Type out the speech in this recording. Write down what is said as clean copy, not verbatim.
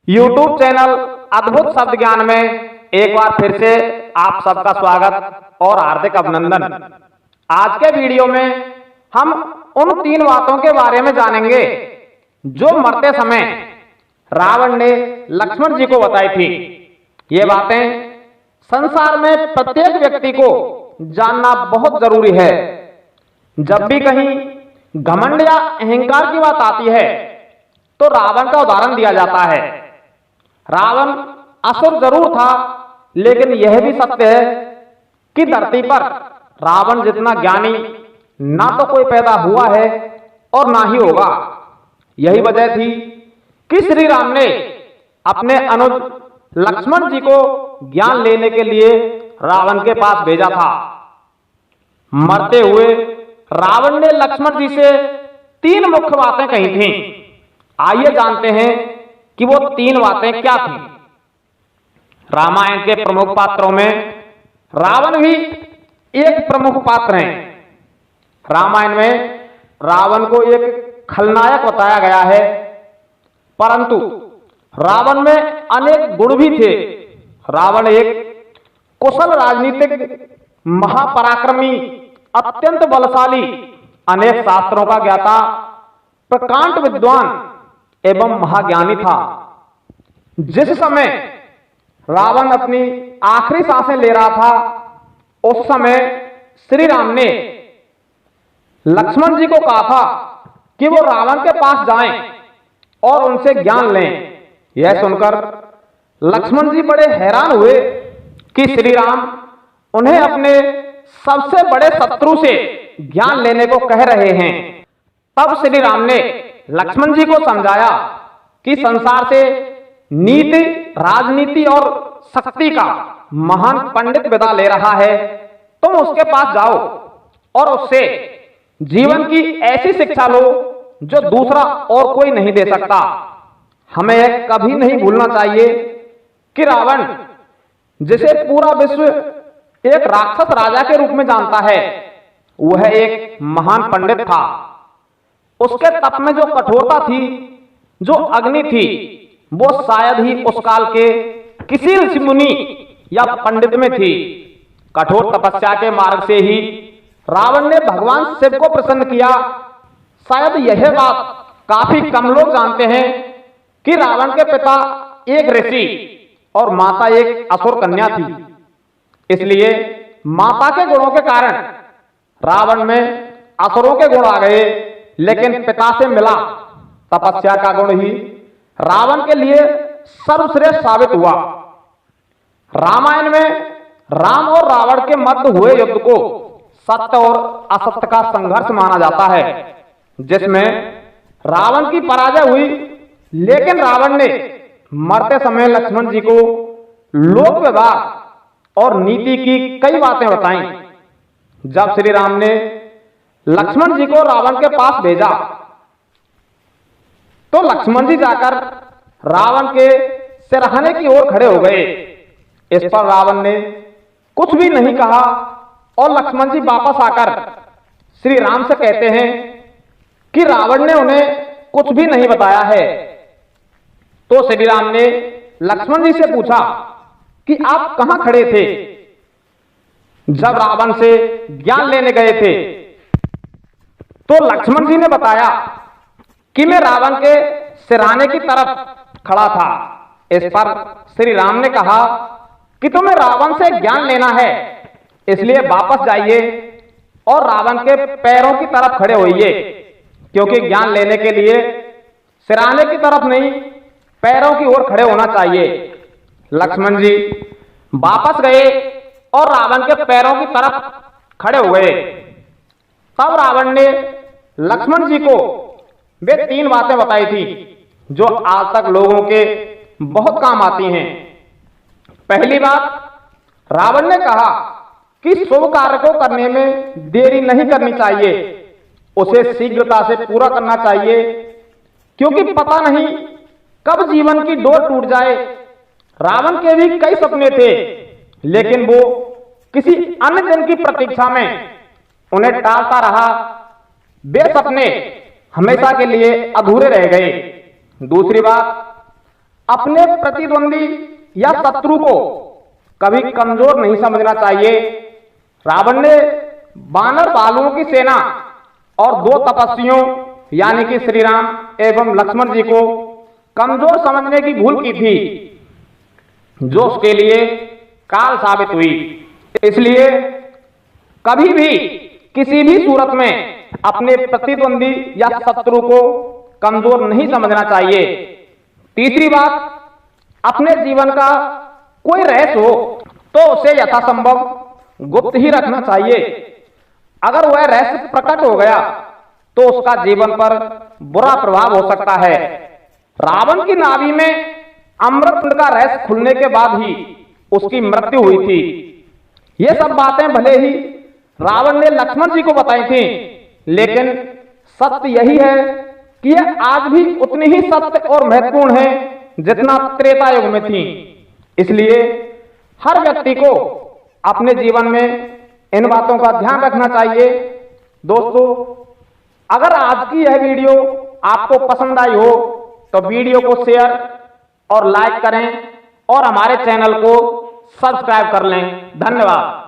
YouTube channel अद्भुत शब्द ज्ञान में एक बार फिर से आप सबका स्वागत और हार्दिक अभिनंदन। आज के वीडियो में हम उन 3 बातों के बारे में जानेंगे जो मरते समय रावण ने लक्ष्मण जी को बताई थी। ये बातें संसार में प्रत्येक व्यक्ति को जानना बहुत जरूरी है। जब भी कहीं घमंड या अहंकार की बात आती है तो रावण का उदाहरण दिया जाता है। रावण असुर जरूर था, लेकिन यह भी सत्य है कि धरती पर रावण जितना ज्ञानी ना तो कोई पैदा हुआ है और ना ही होगा। यही वजह थी कि श्री राम ने अपने अनुज लक्ष्मण जी को ज्ञान लेने के लिए रावण के पास भेजा था। मरते हुए रावण ने लक्ष्मण जी से 3 मुख्य बातें कही थीं। आइए जानते हैं कि वो 3 बातें क्या थीं। रामायण के प्रमुख पात्रों में रावण भी एक प्रमुख पात्र हैं। रामायण में रावण को एक खलनायक बताया गया है, परंतु रावण में अनेक गुण भी थे। रावण एक कुशल राजनीतिक, महापराक्रमी, अत्यंत बलशाली, अनेक शास्त्रों का ज्ञाता, प्रकांड विद्वान एवं महाज्ञानी था। जिस समय रावण अपनी आखिरी सांसें ले रहा था, उस समय श्री राम ने लक्ष्मण जी को कहा था कि वो रावण के पास जाएं और उनसे ज्ञान लें। यह सुनकर लक्ष्मण जी बड़े हैरान हुए कि श्री राम उन्हें अपने सबसे बड़े शत्रु से ज्ञान लेने को कह रहे हैं। तब श्री राम ने लक्ष्मण जी को समझाया कि संसार से नीति, राजनीति और शक्ति का महान पंडित विदा ले रहा है। तुम उसके पास जाओ और उससे जीवन की ऐसी शिक्षा लो जो दूसरा और कोई नहीं दे सकता। हमें यह कभी नहीं भूलना चाहिए कि रावण, जिसे पूरा विश्व एक राक्षस राजा के रूप में जानता है, वह एक महान पंडित था। उसके तप में जो कठोरता थी, जो अग्नि थी, वो शायद ही उस काल के किसी ऋषि मुनि या पंडित में थी। कठोर तपस्या के मार्ग से ही रावण ने भगवान शिव को प्रसन्न किया। शायद यह बात काफी कम लोग जानते हैं कि रावण के पिता एक ऋषि और माता एक असुर कन्या थी। इसलिए माता के गुणों के कारण रावण में असुरों के गुण आ गए, लेकिन पिता से मिला तपस्या का गुण ही रावण के लिए सर्वश्रेष्ठ साबित हुआ। रामायण में राम और रावण के मध्य हुए युद्ध को सत्य और असत्य का संघर्ष माना जाता है, जिसमें रावण की पराजय हुई। लेकिन रावण ने मरते समय लक्ष्मण जी को लोक व्यवहार और नीति की कई बातें बताई। जब श्री राम ने लक्ष्मण जी को रावण के पास भेजा तो लक्ष्मण जी जाकर रावण के सिरहाने की ओर खड़े हो गए। इस पर रावण ने कुछ भी नहीं कहा और लक्ष्मण जी वापस आकर श्री राम से कहते हैं कि रावण ने उन्हें कुछ भी नहीं बताया है। तो श्री राम ने लक्ष्मण जी से पूछा कि आप कहां खड़े थे जब रावण से ज्ञान लेने गए थे? तो लक्ष्मण जी ने बताया कि मैं रावण के सिरहाने की तरफ खड़ा था। इस पर श्री राम ने कहा कि तुम्हें रावण से ज्ञान लेना है, इसलिए वापस जाइए और रावण के पैरों की तरफ खड़े होइए, क्योंकि ज्ञान लेने के लिए सिरहाने की तरफ नहीं, पैरों की ओर खड़े होना चाहिए। लक्ष्मण जी वापस गए और रावण के पैरों की तरफ खड़े हो गए। तब रावण ने लक्ष्मण जी को वे 3 बातें बताई थी जो आज तक लोगों के बहुत काम आती हैं। पहली बात, रावण ने कहा कि शुभ कार्य को करने में देरी नहीं करनी चाहिए, उसे शीघ्रता से पूरा करना चाहिए, क्योंकि पता नहीं कब जीवन की डोर टूट जाए। रावण के भी कई सपने थे, लेकिन वो किसी अन्य दिन की प्रतीक्षा में उन्हें टालता रहा। वे सपने हमेशा के लिए अधूरे रह गए। दूसरी बात, अपने प्रतिद्वंदी या शत्रु को कभी कमजोर नहीं समझना चाहिए। रावण ने वानर बालुओं की सेना और दो तपस्वियों यानी कि श्री राम एवं लक्ष्मण जी को कमजोर समझने की भूल की थी, जो उसके लिए काल साबित हुई। इसलिए कभी भी किसी भी सूरत में अपने प्रतिद्वंदी या शत्रु को कमजोर नहीं समझना चाहिए। तीसरी बात, अपने जीवन का कोई रहस्य हो तो उसे यथासंभव गुप्त ही रखना चाहिए। अगर वह रहस्य प्रकट हो गया तो उसका जीवन पर बुरा प्रभाव हो सकता है। रावण की नाभि में अमृत का रहस्य खुलने के बाद ही उसकी मृत्यु हुई थी। ये सब बातें भले ही रावण ने लक्ष्मण जी को बताई थी, लेकिन सत्य यही है कि यह आज भी उतनी ही सत्य और महत्वपूर्ण है जितना त्रेता युग में थी। इसलिए हर व्यक्ति को अपने जीवन में इन बातों का ध्यान रखना चाहिए। दोस्तों, अगर आज की यह वीडियो आपको पसंद आई हो तो वीडियो को शेयर और लाइक करें और हमारे चैनल को सब्सक्राइब कर लें। धन्यवाद।